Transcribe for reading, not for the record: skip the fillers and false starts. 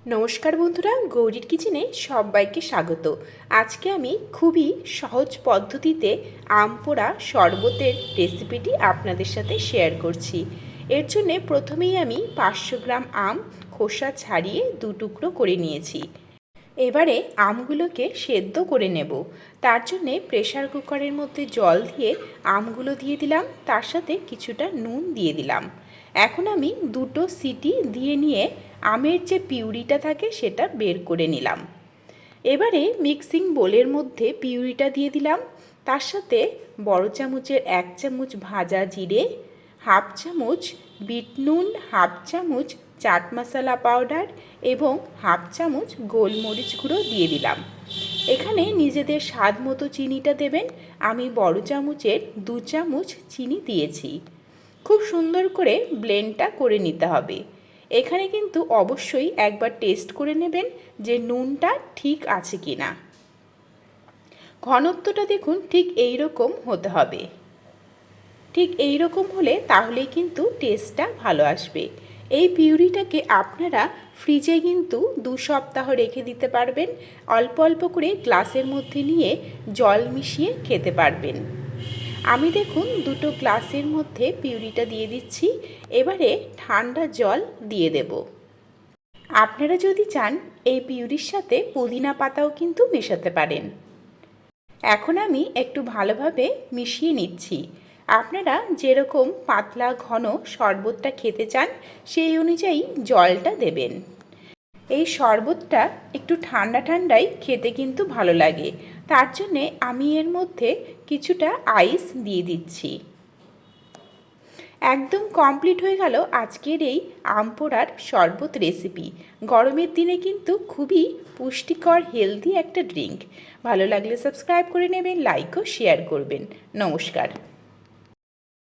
নমস্কার বন্ধুরা, গৌরীর কিচেনে সবাইকে স্বাগত। আজকে আমি খুবই সহজ পদ্ধতিতে আম পোড়া শরবতের রেসিপিটি আপনাদের সাথে শেয়ার করছি। এর জন্য প্রথমেই আমি 500 গ্রাম আম খোসা ছাড়িয়ে 2 টুকরো করে নিয়েছি। এবারে আমগুলোকে সেদ্ধ করে নেব। তার জন্যে প্রেসার কুকারের মধ্যে জল দিয়ে আমগুলো দিয়ে দিলাম, তার সাথে কিছুটা নুন দিয়ে দিলাম। এখন আমি 2টো সিটি দিয়ে নিয়ে আমের যে পিউরিটা থাকে সেটা বের করে নিলাম। এবারে মিক্সিং বোলের মধ্যে পিউরিটা দিয়ে দিলাম, তার সাথে বড় চামচের 1 চামচ ভাজা জিরে, হাফ চামচ বিট নুন, হাফ চামচ চাট মশলা পাউডার এবং হাফ চামচ গোলমরিচ গুঁড়ো দিয়ে দিলাম। এখানে নিজেদের স্বাদ মতো চিনিটা দেবেন। আমি বড় চামচের 2 চামচ চিনি দিয়েছি। খুব সুন্দর করে ব্লেন্ডটা করে নিতে হবে। এখানে কিন্তু অবশ্যই একবার টেস্ট করে নেবেন যে নুনটা ঠিক আছে কি না। ঘনত্বটা দেখুন ঠিক এই রকম হতে হবে। ঠিক এই রকম হলে তাহলেই কিন্তু টেস্টটা ভালো আসবে। এই পিউরিটাকে আপনারা ফ্রিজে কিন্তু 2 সপ্তাহ রেখে দিতে পারবেন। অল্প অল্প করে গ্লাসের মধ্যে নিয়ে জল মিশিয়ে খেতে পারবেন। আমি দেখুন 2টো গ্লাসের মধ্যে পিউরিটা দিয়ে দিচ্ছি। এবারে ঠান্ডা জল দিয়ে দেব। আপনারা যদি চান এই পিউরির সাথে পুদিনা পাতাও কিন্তু মেশাতে পারেন। এখন আমি একটু ভালোভাবে মিশিয়ে নিচ্ছি। আপনারা যেরকম পাতলা ঘন শরবতটা খেতে চান সেই অনুযায়ী জলটা দেবেন। এই শরবতটা একটু ঠান্ডা ঠান্ডাই খেতে কিন্তু ভালো লাগে, তার জন্যে আমি এর মধ্যে কিছুটা আইস দিয়ে দিচ্ছি। একদম কমপ্লিট হয়ে গেল আজকের এই আম পোড়ার শরবত রেসিপি। গরমের দিনে কিন্তু খুবই পুষ্টিকর হেলদি একটা ড্রিঙ্ক। ভালো লাগলে সাবস্ক্রাইব করে নেবেন, লাইক ও শেয়ার করবেন। নমস্কার।